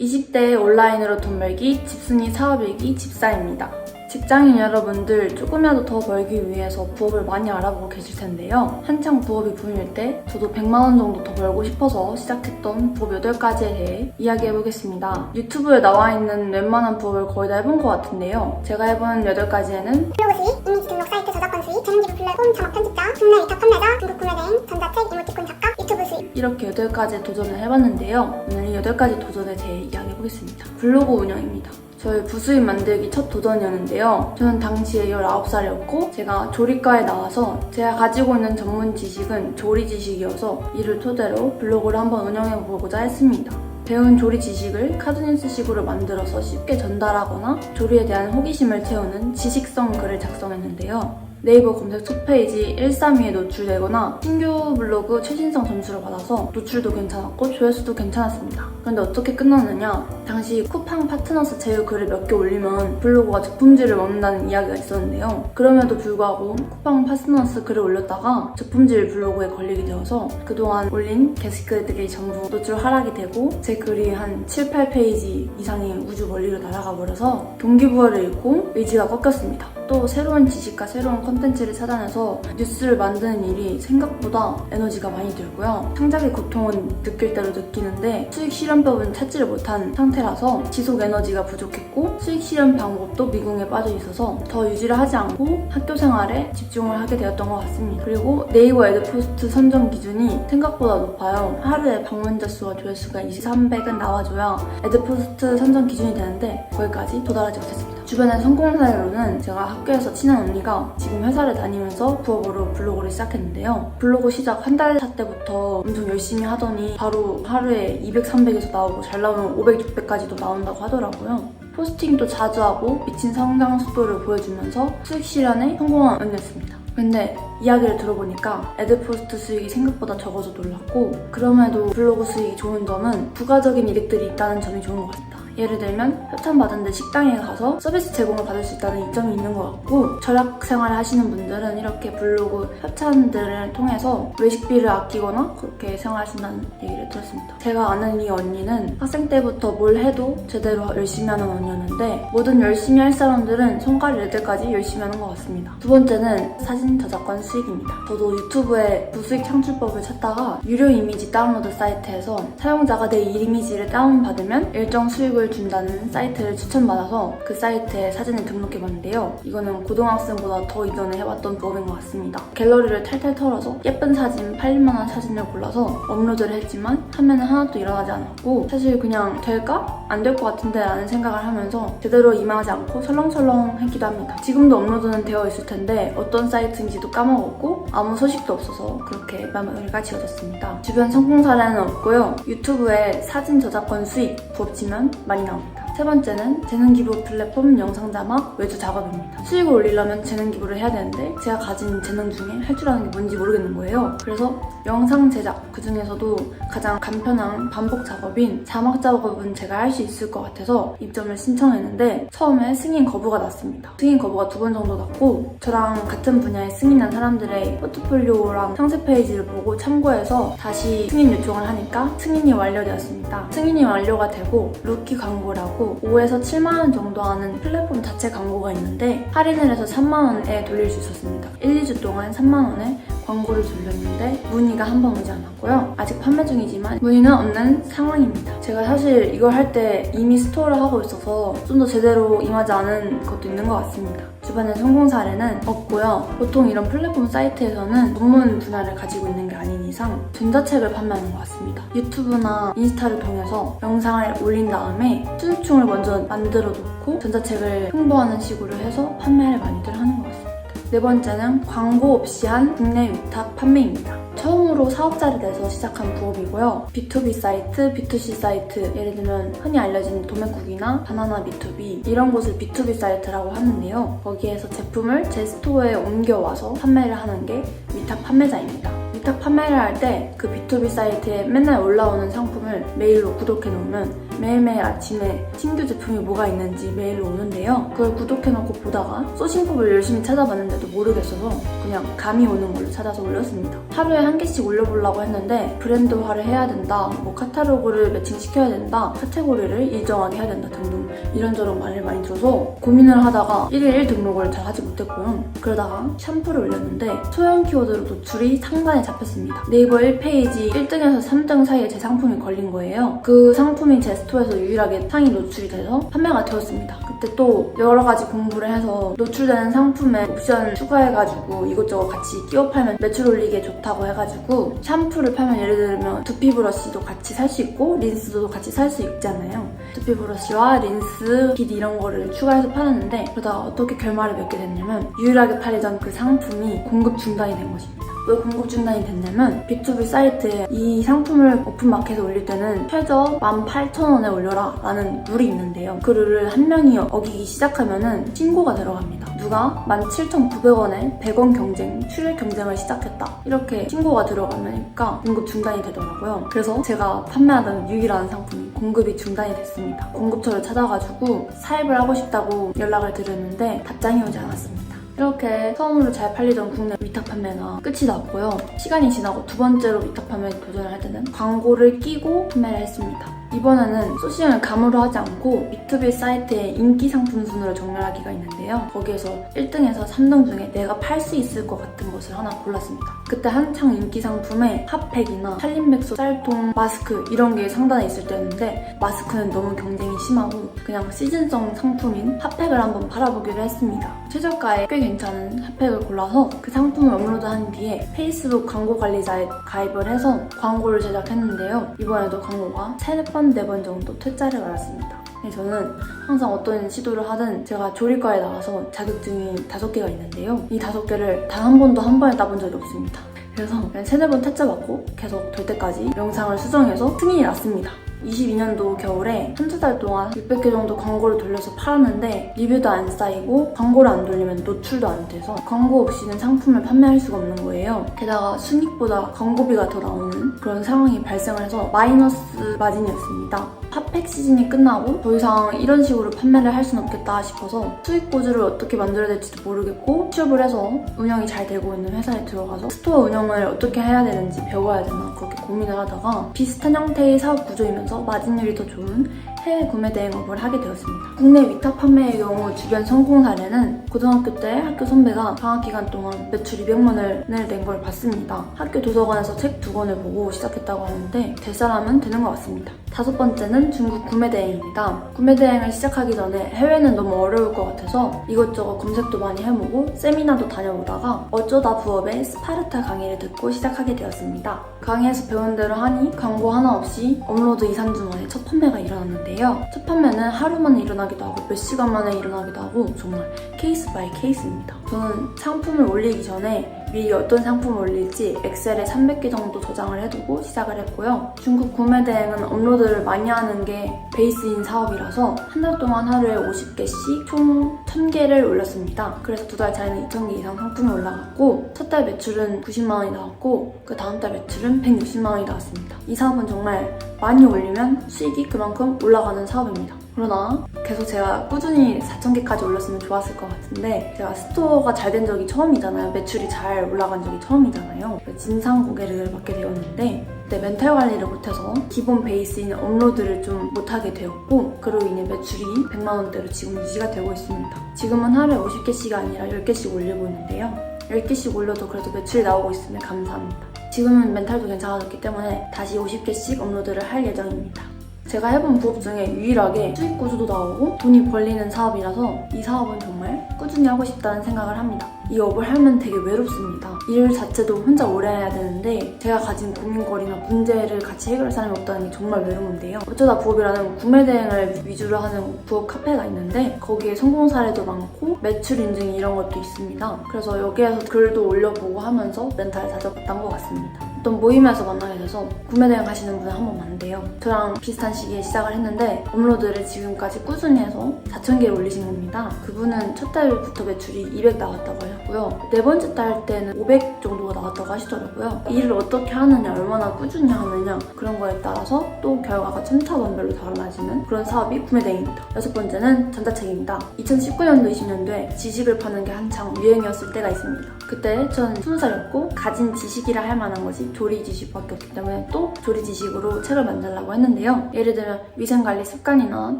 20대 온라인으로 돈 벌기, 집순이 사업일기 집사입니다. 직장인 여러분들 조금이라도 더 벌기 위해서 부업을 많이 알아보고 계실 텐데요. 한창 부업이 붐일 때 저도 100만 원 정도 더 벌고 싶어서 시작했던 부업 8가지에 대해 이야기해보겠습니다. 유튜브에 나와 있는 웬만한 부업을 거의 다 해본 것 같은데요. 제가 해본 8가지에는 블로그 수익, 이미지 등록 사이트 저작권 수익, 재능 기부 플랫폼 자막 편집자, 국내 위탁 판매자, 중국 구매 대행, 전자책, 이모티콘 작가, 유튜브 수익 이렇게 8가지에 도전을 해봤는데요. 오늘 이 8가지 도전에 대해 이야기해보겠습니다. 블로그 운영입니다. 저희 부수입 만들기 첫 도전이었는데요. 저는 당시에 19살이었고 제가 조리과에 나와서 제가 가지고 있는 전문 지식은 조리 지식이어서 이를 토대로 블로그를 한번 운영해보고자 했습니다. 배운 조리 지식을 카드뉴스식으로 만들어서 쉽게 전달하거나 조리에 대한 호기심을 채우는 지식성 글을 작성했는데요. 네이버 검색 첫 페이지 132에 노출되거나 신규 블로그 최신성 점수를 받아서 노출도 괜찮았고 조회수도 괜찮았습니다. 그런데 어떻게 끝났느냐? 당시 쿠팡 파트너스 제휴 글을 몇 개 올리면 블로그가 제품질을 먹는다는 이야기가 있었는데요. 그럼에도 불구하고 쿠팡 파트너스 글을 올렸다가 제품질 블로그에 걸리게 되어서 그동안 올린 게시글들이 전부 노출 하락이 되고 제 글이 한 7, 8페이지 이상이 우주 멀리로 날아가 버려서 동기부여를 잃고 의지가 꺾였습니다. 또 새로운 지식과 새로운 컨텐츠를 찾아내서 뉴스를 만드는 일이 생각보다 에너지가 많이 들고요. 창작의 고통은 느낄 대로 느끼는데 수익 실현법은 찾지를 못한 상태라서 지속 에너지가 부족했고 수익 실현 방법도 미궁에 빠져 있어서 더 유지를 하지 않고 학교 생활에 집중을 하게 되었던 것 같습니다. 그리고 네이버 애드포스트 선정 기준이 생각보다 높아요. 하루에 방문자 수와 조회수가 2,300은 나와줘야 애드포스트 선정 기준이 되는데 거기까지 도달하지 못했습니다. 주변의 성공 사례로는 제가 학교에서 친한 언니가 지금 회사를 다니면서 부업으로 블로그를 시작했는데요. 블로그 시작 한 달 차 때부터 엄청 열심히 하더니 바로 하루에 200, 300에서 나오고 잘 나오면 500, 600까지도 나온다고 하더라고요. 포스팅도 자주 하고 미친 성장 속도를 보여주면서 수익 실현에 성공한 언니였습니다. 근데 이야기를 들어보니까 애드포스트 수익이 생각보다 적어서 놀랐고 그럼에도 블로그 수익이 좋은 점은 부가적인 이득들이 있다는 점이 좋은 것 같다. 예를 들면 협찬받은데 식당에 가서 서비스 제공을 받을 수 있다는 이점이 있는 것 같고 절약 생활을 하시는 분들은 이렇게 블로그 협찬들을 통해서 외식비를 아끼거나 그렇게 생활하신다는 얘기를 들었습니다. 제가 아는 이 언니는 학생 때부터 뭘 해도 제대로 열심히 하는 언니였는데 뭐든 열심히 할 사람들은 성과를 낼 때까지 열심히 하는 것 같습니다. 두 번째는 사진 저작권 수익입니다. 저도 유튜브에 부수익 창출법을 찾다가 유료 이미지 다운로드 사이트에서 사용자가 내 이미지를 다운받으면 일정 수익을 준다는 사이트를 추천받아서 그 사이트에 사진을 등록해봤는데요. 이거는 고등학생보다 더 이전에 해봤던 부업인 것 같습니다. 갤러리를 탈탈 털어서 예쁜 사진, 팔릴만한 사진을 골라서 업로드를 했지만 화면은 하나도 일어나지 않았고 사실 그냥 될까? 안 될 것 같은데 라는 생각을 하면서 제대로 임하지 않고 설렁설렁 했기도 합니다. 지금도 업로드는 되어 있을 텐데 어떤 사이트인지도 까먹었고 아무 소식도 없어서 그렇게 마무리가 지어졌습니다. 주변 성공 사례는 없고요. 유튜브에 사진 저작권 수익 부업 치면 많이 나옵니다. 세 번째는 재능 기부 플랫폼 영상 자막 외주 작업입니다. 수익을 올리려면 재능 기부를 해야 되는데 제가 가진 재능 중에 할 줄 아는 게 뭔지 모르겠는 거예요. 그래서 영상 제작, 그 중에서도 가장 간편한 반복 작업인 자막 작업은 제가 할 수 있을 것 같아서 입점을 신청했는데 처음에 승인 거부가 났습니다. 승인 거부가 2번 정도 났고 저랑 같은 분야에 승인한 사람들의 포트폴리오랑 상세 페이지를 보고 참고해서 다시 승인 요청을 하니까 승인이 완료되었습니다. 승인이 완료가 되고 루키 광고라고 5에서 7만원 정도 하는 플랫폼 자체 광고가 있는데 할인을 해서 3만원에 돌릴 수 있었습니다. 1, 2주 동안 3만원에 광고를 돌렸는데 문의가 한 번 오지 않았고요. 아직 판매 중이지만 문의는 없는 상황입니다. 제가 사실 이걸 할 때 이미 스토어를 하고 있어서 좀 더 제대로 임하지 않은 것도 있는 것 같습니다. 주변에 성공 사례는 없고요. 보통 이런 플랫폼 사이트에서는 전문 분야를 가지고 있는 게 아닌 이상 전자책을 판매하는 것 같습니다. 유튜브나 인스타를 통해서 영상을 올린 다음에 수익충을 먼저 만들어 놓고 전자책을 홍보하는 식으로 해서 판매를 많이들 하는 것 같습니다. 네 번째는 광고 없이 한 국내 위탁 판매입니다. 처음으로 사업자를 내서 시작한 부업이고요. B2B 사이트, B2C 사이트, 예를 들면 흔히 알려진 도매국이나 바나나 B2B 이런 곳을 B2B 사이트라고 하는데요. 거기에서 제품을 제 스토어에 옮겨와서 판매를 하는 게 위탁 판매자입니다. 위탁 판매를 할 때 그 B2B 사이트에 맨날 올라오는 상품을 메일로 구독해 놓으면 매일매일 아침에 신규 제품이 뭐가 있는지 메일로 오는데요. 그걸 구독해놓고 보다가 소싱법을 열심히 찾아봤는데도 모르겠어서 그냥 감이 오는 걸로 찾아서 올렸습니다. 하루에 한 개씩 올려보려고 했는데 브랜드화를 해야 된다, 뭐 카탈로그를 매칭시켜야 된다, 카테고리를 일정하게 해야 된다 등등 이런저런 말을 많이 들어서 고민을 하다가 1일 1 등록을 잘 하지 못했고요. 그러다가 샴푸를 올렸는데 소형 키워드로 노출이 상단에 잡혔습니다. 네이버 1페이지 1등에서 3등 사이에 제 상품이 걸린 거예요. 그 상품이 제 스토어에서 유일하게 상위 노출이 돼서 판매가 되었습니다. 그때 또 여러 가지 공부를 해서 노출되는 상품에 옵션 추가해가지고 이것저것 같이 끼워 팔면 매출 올리기에 좋다고 해가지고 샴푸를 팔면 예를 들면 두피 브러쉬도 같이 살 수 있고 린스도 같이 살 수 있잖아요. 두피 브러쉬와 린스, 빗 이런 거를 추가해서 팔았는데 그러다가 어떻게 결말을 맺게 됐냐면 유일하게 팔리던 그 상품이 공급 중단이 된 것입니다. 왜 공급 중단이 됐냐면 B2B 사이트에 이 상품을 오픈마켓에 올릴 때는 최저 18,000원에 올려라 라는 룰이 있는데요. 그 룰을 한 명이 어기기 시작하면은 신고가 들어갑니다. 누가 17,900원에 100원 경쟁, 출혈 경쟁을 시작했다 이렇게 신고가 들어가니까 공급 중단이 되더라고요. 그래서 제가 판매하던 유일한 상품이 공급이 중단이 됐습니다. 공급처를 찾아가지고 사입을 하고 싶다고 연락을 드렸는데 답장이 오지 않았습니다. 이렇게 처음으로 잘 팔리던 국내 위탁 판매가 끝이 났고요. 시간이 지나고 두 번째로 위탁 판매에 도전을 할 때는 광고를 끼고 판매를 했습니다. 이번에는 소싱을 감으로 하지 않고 B2B 사이트의 인기 상품 순으로 정렬하기가 있는데요. 거기에서 1등에서 3등 중에 내가 팔 수 있을 것 같은 것을 하나 골랐습니다. 그때 한창 인기 상품에 핫팩이나 살림백소, 쌀통, 마스크 이런 게 상단에 있을 때였는데 마스크는 너무 경쟁이 심하고 그냥 시즌성 상품인 핫팩을 한번 팔아보기로 했습니다. 최저가에 꽤 괜찮은 핫팩을 골라서 그 상품을 업로드한 뒤에 페이스북 광고 관리자에 가입을 해서 광고를 제작했는데요. 이번에도 광고가 3-4번, 4번 정도 퇴짜를 받았습니다. 저는 항상 어떤 시도를 하든 제가 조리과에 나와서 자격증이 5개가 있는데요. 이 5개를 단 한 번도 한 번에 따본 적이 없습니다. 그래서 그냥 3-4번 퇴짜 받고 계속 될 때까지 영상을 수정해서 승인이 났습니다. 22년도 겨울에 한두 달 동안 600개 정도 광고를 돌려서 팔았는데 리뷰도 안 쌓이고 광고를 안 돌리면 노출도 안 돼서 광고 없이는 상품을 판매할 수가 없는 거예요. 게다가 순익보다 광고비가 더 나오는 그런 상황이 발생을 해서 마이너스 마진이었습니다. 핫팩 시즌이 끝나고 더 이상 이런 식으로 판매를 할 수는 없겠다 싶어서 수익 보조를 어떻게 만들어야 될지도 모르겠고 취업을 해서 운영이 잘 되고 있는 회사에 들어가서 스토어 운영을 어떻게 해야 되는지 배워야 되나 그렇게 고민을 하다가 비슷한 형태의 사업 구조이면서 마진율이 더 좋은 해외 구매 대행업을 하게 되었습니다. 국내 위탁 판매의 경우 주변 성공 사례는 고등학교 때 학교 선배가 방학 기간 동안 매출 200만 원을 낸 걸 봤습니다. 학교 도서관에서 책 2권을 보고 시작했다고 하는데 될 사람은 되는 것 같습니다. 5번째는 중국 구매 대행입니다. 구매 대행을 시작하기 전에 해외는 너무 어려울 것 같아서 이것저것 검색도 많이 해보고 세미나도 다녀보다가 어쩌다 부업의 스파르타 강의를 듣고 시작하게 되었습니다. 강의에서 배운 대로 하니 광고 하나 없이 업로드 2-3주 만에 첫 판매가 일어났는데요. 첫 판매는 하루 만에 일어나기도 하고 몇 시간 만에 일어나기도 하고 정말 케이스 바이 케이스입니다. 저는 상품을 올리기 전에 미리 어떤 상품을 올릴지 엑셀에 300개 정도 저장을 해두고 시작을 했고요. 중국 구매 대행은 업로드를 많이 하는 게 베이스인 사업이라서 한 달 동안 하루에 50개씩 총 1000개를 올렸습니다. 그래서 2달 차에는 2000개 이상 상품이 올라갔고 첫 달 매출은 90만 원이 나왔고 그 다음 달 매출은 160만 원이 나왔습니다. 이 사업은 정말 많이 올리면 수익이 그만큼 올라가는 사업입니다. 그러나 계속 제가 꾸준히 4000개까지 올렸으면 좋았을 것 같은데 제가 스토어가 잘 된 적이 처음이잖아요. 매출이 잘 올라간 적이 처음이잖아요. 진상 고객을 맡게 되었는데 그때 멘탈 관리를 못해서 기본 베이스인 업로드를 좀 못하게 되었고 그로 인해 매출이 100만 원대로 지금 유지가 되고 있습니다. 지금은 하루에 50개씩이 아니라 10개씩 올리고 있는데요. 10개씩 올려도 그래도 매출이 나오고 있으면 감사합니다. 지금은 멘탈도 괜찮아졌기 때문에 다시 50개씩 업로드를 할 예정입니다. 제가 해본 부업 중에 유일하게 수익 구조도 나오고 돈이 벌리는 사업이라서 이 사업은 정말 꾸준히 하고 싶다는 생각을 합니다. 이 업을 하면 되게 외롭습니다. 일 자체도 혼자 오래 해야 되는데 제가 가진 고민거리나 문제를 같이 해결할 사람이 없다는 게 정말 외로운데요. 어쩌다 부업이라는 구매 대행을 위주로 하는 부업 카페가 있는데 거기에 성공 사례도 많고 매출 인증 이런 것도 있습니다. 그래서 여기에서 글도 올려보고 하면서 멘탈을 다져봤던 것 같습니다. 어떤 모임에서 만나게 돼서 구매 대행 하시는 분을 한 번 봤는데요. 저랑 비슷한 시기에 시작을 했는데 업로드를 지금까지 꾸준히 해서 4,000개를 올리신 겁니다. 그분은 첫 달부터 매출이 200 나왔다고 하셨고요. 네 번째 달 때는 500 정도가 나왔다고 하시더라고요. 일을 어떻게 하느냐, 얼마나 꾸준히 하느냐 그런 거에 따라서 또 결과가 천차만별로 달라지는 그런 사업이 구매 대행입니다. 여섯 번째는 전자책입니다. 2019년도 20년도에 지식을 파는 게 한창 유행이었을 때가 있습니다. 그때 전 20살이었고 가진 지식이라 할 만한 것이 조리 지식밖에 없기 때문에 또 조리 지식으로 책을 만들려고 했는데요. 예를 들면 위생관리 습관이나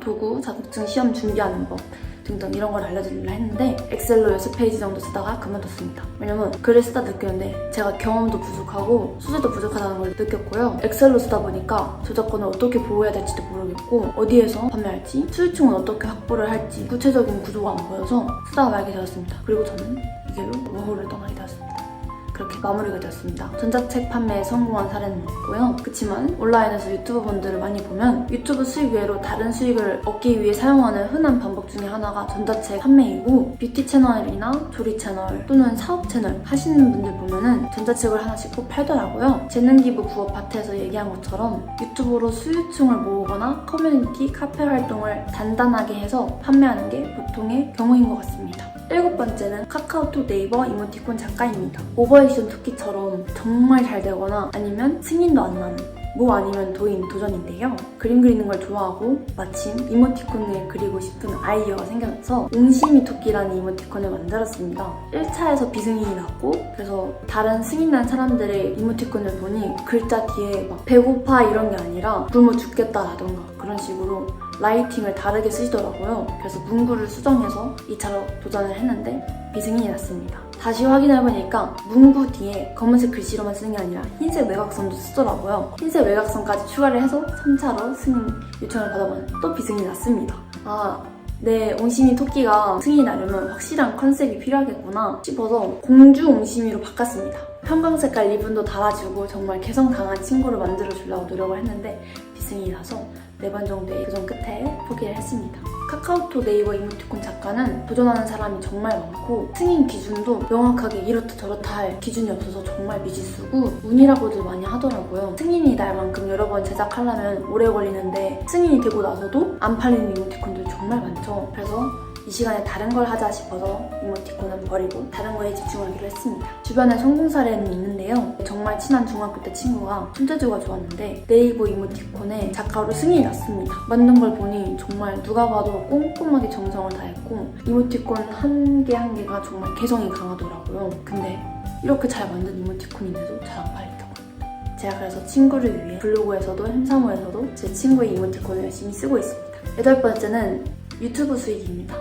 도구, 자격증 시험 준비하는 법 등등 이런 걸 알려드리려 했는데 엑셀로 6페이지 정도 쓰다가 그만뒀습니다. 왜냐면 글을 쓰다 느꼈는데 제가 경험도 부족하고 소재도 부족하다는 걸 느꼈고요. 엑셀로 쓰다 보니까 저작권을 어떻게 보호해야 될지도 모르겠고 어디에서 판매할지, 수요층은 어떻게 확보를 할지 구체적인 구조가 안 보여서 쓰다가 말게 되었습니다. 그리고 저는 이 길로 워홀을 떠나게 되었습니다. 그렇게 마무리가 되었습니다. 전자책 판매에 성공한 사례는 없고요. 그렇지만 온라인에서 유튜버 분들을 많이 보면 유튜브 수익 외로 다른 수익을 얻기 위해 사용하는 흔한 방법 중에 하나가 전자책 판매이고 뷰티 채널이나 조리 채널 또는 사업 채널 하시는 분들 보면은 전자책을 하나씩 꼭 팔더라고요. 재능기부 부업 파트에서 얘기한 것처럼 유튜브로 수요층을 모으거나 커뮤니티 카페 활동을 단단하게 해서 판매하는 게 보통의 경우인 것 같습니다. 일곱 번째는 카카오톡 네이버 이모티콘 작가입니다. 오버액션 토끼처럼 정말 잘 되거나 아니면 승인도 안 나는 뭐 아니면 도인 도전인데요. 그림 그리는 걸 좋아하고 마침 이모티콘을 그리고 싶은 아이디어가 생겨서 옹심이 토끼라는 이모티콘을 만들었습니다. 1차에서 비승인이 났고 그래서 다른 승인난 사람들의 이모티콘을 보니 글자 뒤에 막 배고파 이런 게 아니라 굶어 죽겠다라던가 그런 식으로 라이팅을 다르게 쓰시더라고요. 그래서 문구를 수정해서 2차로 도전을 했는데 비승인이 났습니다. 다시 확인해보니까 문구 뒤에 검은색 글씨로만 쓰는 게 아니라 흰색 외곽선도 쓰더라고요. 흰색 외곽선까지 추가를 해서 3차로 승인 요청을 받아봤는데 또 비승인이 났습니다. 네, 옹심이 토끼가 승인이 나려면 확실한 컨셉이 필요하겠구나 싶어서 공주 옹심이로 바꿨습니다. 형광색깔 리본도 달아주고 정말 개성 강한 친구를 만들어주려고 노력을 했는데 비승인이 나서 4번 정도의 도전 끝에 포기를 했습니다. 카카오톡 네이버 이모티콘 작가는 도전하는 사람이 정말 많고 승인 기준도 명확하게 이렇다 저렇다 할 기준이 없어서 정말 미지수고 운이라고들 많이 하더라고요. 승인이 날 만큼 여러 번 제작하려면 오래 걸리는데 승인이 되고 나서도 안 팔리는 이모티콘들 정말 많죠. 그래서 이 시간에 다른 걸 하자 싶어서 이모티콘은 버리고 다른 거에 집중하기로 했습니다. 주변에 성공 사례는 있는데요. 정말 친한 중학교 때 친구가 손재주가 좋았는데 네이버 이모티콘에 작가로 승인이 났습니다. 만든 걸 보니 정말 누가 봐도 꼼꼼하게 정성을 다했고 이모티콘 한 개 한 개가 정말 개성이 강하더라고요. 근데 이렇게 잘 만든 이모티콘인데도 잘 안 팔리더라고요. 제가 그래서 친구를 위해 블로그에서도 햄사모에서도 제 친구의 이모티콘을 열심히 쓰고 있습니다. 여덟 번째는 유튜브 수익입니다.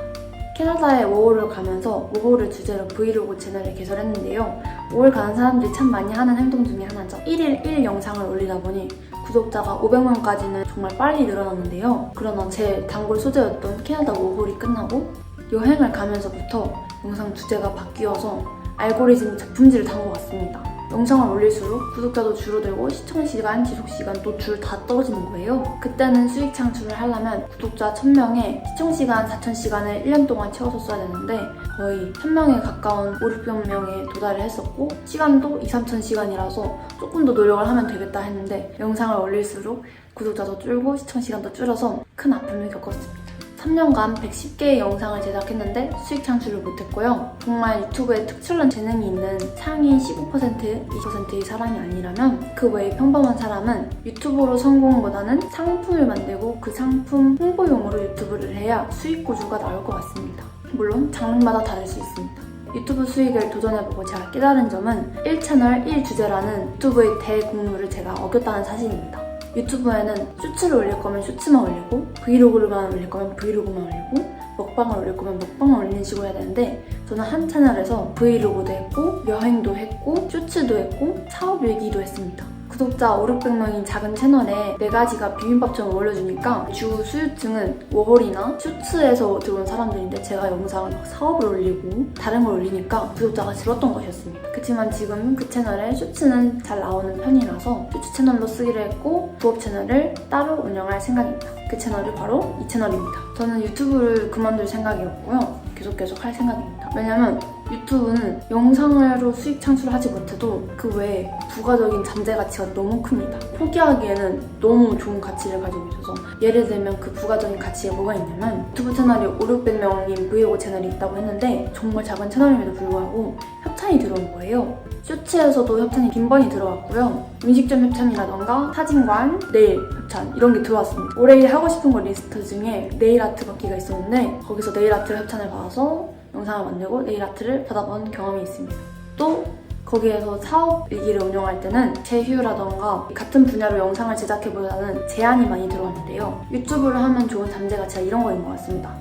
캐나다에 워홀을 가면서 워홀을 주제로 브이로그 채널을 개설했는데요. 워홀 가는 사람들이 참 많이 하는 행동 중에 하나죠. 1일 1 영상을 올리다 보니 구독자가 500만까지는 정말 빨리 늘어났는데요. 그러나 제 단골 소재였던 캐나다 워홀이 끝나고 여행을 가면서부터 영상 주제가 바뀌어서 알고리즘 작품질을 단 것 같습니다. 영상을 올릴수록 구독자도 줄어들고 시청시간, 지속시간도 줄 다 떨어지는 거예요. 그때는 수익 창출을 하려면 구독자 1000명에 시청시간 4000시간을 1년 동안 채워서 써야 되는데 거의 1000명에 가까운 5,600명에 도달을 했었고 시간도 2,000-3,000시간이라서 조금 더 노력을 하면 되겠다 했는데 영상을 올릴수록 구독자도 줄고 시청시간도 줄어서 큰 아픔을 겪었습니다. 3년간 110개의 영상을 제작했는데 수익 창출을 못했고요. 정말 유튜브에 특출난 재능이 있는 상위 15%, 20%의 사람이 아니라면 그 외의 평범한 사람은 유튜브로 성공보다는 상품을 만들고 그 상품 홍보용으로 유튜브를 해야 수익 구조가 나올 것 같습니다. 물론 장르마다 다를 수 있습니다. 유튜브 수익을 도전해보고 제가 깨달은 점은 1채널 1주제라는 유튜브의 대공룰을 제가 어겼다는 사실입니다. 유튜브에는 쇼츠를 올릴 거면 쇼츠만 올리고 브이로그만 올릴 거면 브이로그만 올리고 먹방을 올릴 거면 먹방을 올리는 식으로 해야 되는데 저는 한 채널에서 브이로그도 했고 여행도 했고 쇼츠도 했고 사업 일기도 했습니다. 구독자 5,600명인 작은 채널에 4가지가 비빔밥처럼 올려주니까 주 수요층은 워홀이나 쇼츠에서 들어온 사람들인데 제가 영상을 막 사업을 올리고 다른 걸 올리니까 구독자가 줄었던 것이었습니다. 그렇지만 지금 그 채널에 쇼츠는 잘 나오는 편이라서 쇼츠 채널로 쓰기로 했고 부업 채널을 따로 운영할 생각입니다. 그 채널이 바로 이 채널입니다. 저는 유튜브를 그만둘 생각이었고요. 계속 할 생각입니다. 왜냐면 유튜브는 영상으로 수익 창출을 하지 못해도 그 외에 부가적인 잠재 가치가 너무 큽니다. 포기하기에는 너무 좋은 가치를 가지고 있어서 예를 들면 그 부가적인 가치에 뭐가 있냐면 유튜브 채널이 500~600명인 브이로그 채널이 있다고 했는데 정말 작은 채널임에도 불구하고 협찬이 들어온 거예요. 쇼츠에서도 협찬이 빈번히 들어왔고요. 음식점 협찬이라던가 사진관, 네일 협찬 이런 게 들어왔습니다. 올해 하고 싶은 거 리스트 중에 네일 아트 받기가 있었는데 거기서 네일 아트 협찬을 받아서 영상을 만들고 네일 아트를 받아본 경험이 있습니다. 또 거기에서 사업 일기를 운영할 때는 제휴라던가 같은 분야로 영상을 제작해보자는 제안이 많이 들어왔는데요. 유튜브를 하면 좋은 잠재 가치가 이런 거인 것 같습니다.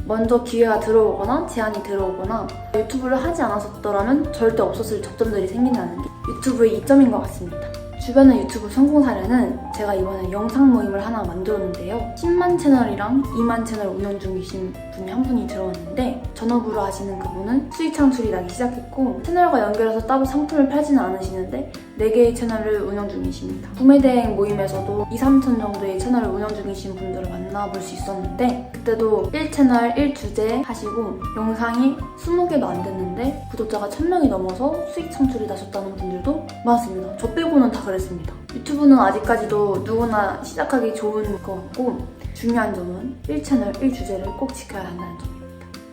먼저 기회가 들어오거나 제안이 들어오거나 유튜브를 하지 않았었더라면 절대 없었을 접점들이 생긴다는 게 유튜브의 이점인 것 같습니다. 주변의 유튜브 성공 사례는 제가 이번에 영상 모임을 하나 만들었는데요. 10만 채널이랑 2만 채널 운영 중이신 분이 한 분이 들어왔는데 전업으로 하시는 그분은 수익 창출이 나기 시작했고 채널과 연결해서 따로 상품을 팔지는 않으시는데 4개의 채널을 운영 중이십니다. 구매대행 모임에서도 2~3천 정도의 채널을 운영 중이신 분들을 만나볼 수 있었는데 그때도 1채널 1주제 하시고 영상이 20개도 안 됐는데 구독자가 1000명이 넘어서 수익 창출이 나셨다는 분들도 많았습니다. 저 빼고는 다 그랬습니다. 유튜브는 아직까지도 누구나 시작하기 좋은 것 같고 중요한 점은 1채널 1주제를 꼭 지켜야 한다는 점입니다.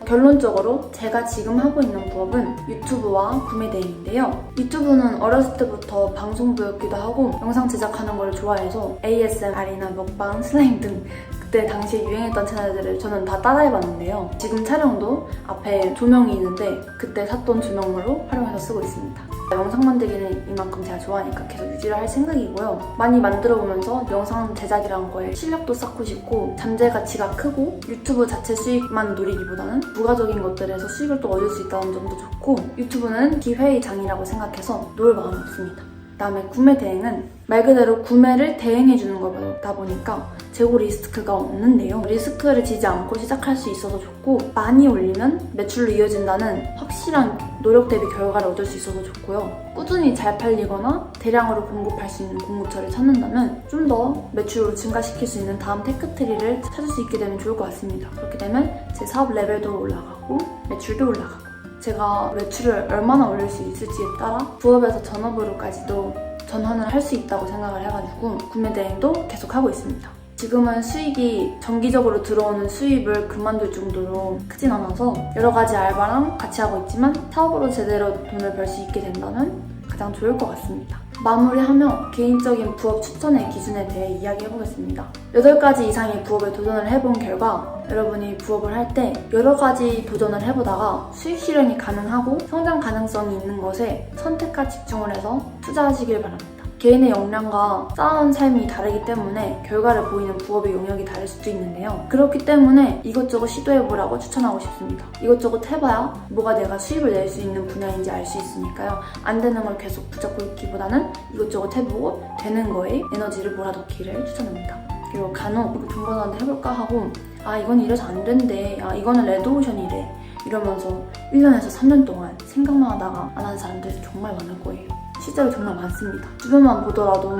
결론적으로 제가 지금 하고 있는 부업은 유튜브와 구매대행인데요. 유튜브는 어렸을 때부터 방송부였기도 하고 영상 제작하는 걸 좋아해서 ASMR이나 먹방, 슬라임 등 그때 당시에 유행했던 채널들을 저는 다 따라해봤는데요. 지금 촬영도 앞에 조명이 있는데 그때 샀던 조명으로 활용해서 쓰고 있습니다. 영상 만들기는 이만큼 제가 좋아하니까 계속 유지를 할 생각이고요. 많이 만들어보면서 영상 제작이라는 거에 실력도 쌓고 싶고 잠재 가치가 크고 유튜브 자체 수익만 노리기보다는 부가적인 것들에서 수익을 또 얻을 수 있다는 점도 좋고 유튜브는 기회의 장이라고 생각해서 놓을 마음이 없습니다. 그다음에 구매 대행은 말 그대로 구매를 대행해주는 거다 보니까 재고 리스크가 없는데요. 리스크를 지지 않고 시작할 수 있어서 좋고 많이 올리면 매출로 이어진다는 확실한 노력 대비 결과를 얻을 수 있어서 좋고요. 꾸준히 잘 팔리거나 대량으로 공급할 수 있는 공급처를 찾는다면 좀 더 매출을 증가시킬 수 있는 다음 테크트리를 찾을 수 있게 되면 좋을 것 같습니다. 그렇게 되면 제 사업 레벨도 올라가고 매출도 올라가고 제가 매출을 얼마나 올릴 수 있을지에 따라 부업에서 전업으로까지도 전환을 할 수 있다고 생각을 해가지고 구매 대행도 계속 하고 있습니다. 지금은 수익이 정기적으로 들어오는 수입을 그만둘 정도로 크진 않아서 여러 가지 알바랑 같이 하고 있지만 사업으로 제대로 돈을 벌 수 있게 된다면 가장 좋을 것 같습니다. 마무리하며 개인적인 부업 추천의 기준에 대해 이야기해보겠습니다. 8가지 이상의 부업에 도전을 해본 결과 여러분이 부업을 할 때 여러 가지 도전을 해보다가 수익 실현이 가능하고 성장 가능성이 있는 것에 선택과 집중을 해서 투자하시길 바랍니다. 개인의 역량과 쌓아온 삶이 다르기 때문에 결과를 보이는 부업의 영역이 다를 수도 있는데요. 그렇기 때문에 이것저것 시도해보라고 추천하고 싶습니다. 이것저것 해봐야 뭐가 내가 수입을 낼 수 있는 분야인지 알 수 있으니까요. 안 되는 걸 계속 붙잡고 있기보다는 이것저것 해보고 되는 거에 에너지를 몰아넣기를 추천합니다. 그리고 간혹 이거 중고나한테 해볼까 하고 이건 이래서 안 된대, 이거는 레드오션이래 이러면서 1년에서 3년 동안 생각만 하다가 안 하는 사람들이 정말 많을 거예요. 실제로 정말 많습니다. 주변만 보더라도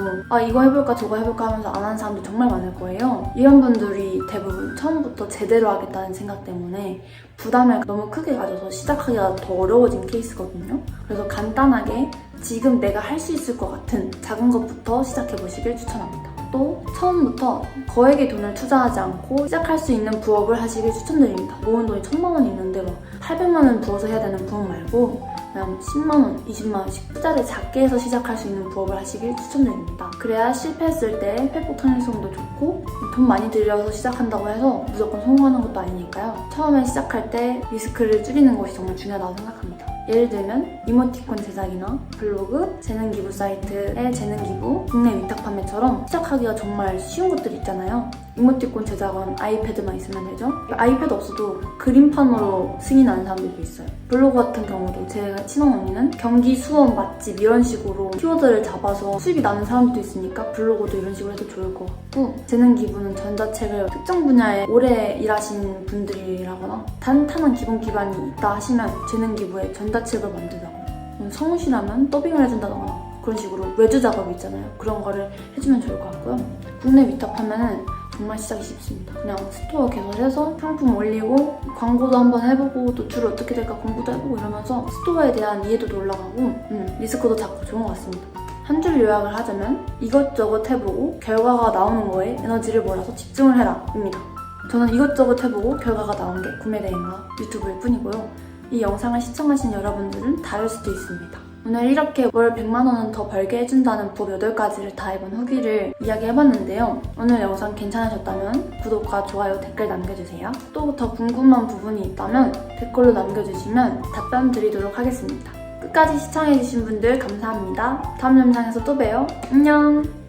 이거 해볼까 저거 해볼까 하면서 안 하는 사람도 정말 많을 거예요. 이런 분들이 대부분 처음부터 제대로 하겠다는 생각 때문에 부담을 너무 크게 가져서 시작하기가 더 어려워진 케이스거든요. 그래서 간단하게 지금 내가 할 수 있을 것 같은 작은 것부터 시작해보시길 추천합니다. 또 처음부터 거액의 돈을 투자하지 않고 시작할 수 있는 부업을 하시길 추천드립니다. 모은 돈이 1000만 원이 있는데 800만 원 부어서 해야 되는 부업 말고 그냥 10만원, 20만원씩 투자를 작게 해서 시작할 수 있는 부업을 하시길 추천드립니다. 그래야 실패했을 때 회복 탄력성도 좋고 돈 많이 들여서 시작한다고 해서 무조건 성공하는 것도 아니니까요. 처음에 시작할 때 리스크를 줄이는 것이 정말 중요하다고 생각합니다. 예를 들면 이모티콘 제작이나 블로그, 재능기부 사이트의 재능기부, 국내 위탁 판매처럼 시작하기가 정말 쉬운 것들이 있잖아요. 이모티콘 제작은 아이패드만 있으면 되죠. 아이패드 없어도 그림판으로 승인하는 사람들도 있어요. 블로그 같은 경우도 제 친한 언니는 경기, 수원, 맛집 이런 식으로 키워드를 잡아서 수입이 나는 사람들도 있으니까 블로그도 이런 식으로 해도 좋을 것 같고 재능기부는 전자책을 특정 분야에 오래 일하신 분들이라거나 탄탄한 기본 기반이 있다 하시면 재능기부에 전자책을 만들다거나 성우시라면 더빙을 해준다거나 그런 식으로 외주 작업 있잖아요. 그런 거를 해주면 좋을 것 같고요. 국내 위탁하면은 정말 시작이 쉽습니다. 그냥 스토어 개설해서 상품 올리고 광고도 한번 해보고 노출이 어떻게 될까 공부도 해보고 이러면서 스토어에 대한 이해도도 올라가고 리스크도 작고 좋은 것 같습니다. 한 줄 요약을 하자면 이것저것 해보고 결과가 나오는 거에 에너지를 몰아서 집중을 해라 입니다. 저는 이것저것 해보고 결과가 나온 게 구매 대행과 유튜브일 뿐이고요. 이 영상을 시청하신 여러분들은 다를 수도 있습니다. 오늘 이렇게 월 100만 원은 더 벌게 해준다는 법 8가지를 다 해본 후기를 이야기해봤는데요. 오늘 영상 괜찮으셨다면 구독과 좋아요, 댓글 남겨주세요. 또 더 궁금한 부분이 있다면 댓글로 남겨주시면 답변 드리도록 하겠습니다. 끝까지 시청해주신 분들 감사합니다. 다음 영상에서 또 봬요. 안녕!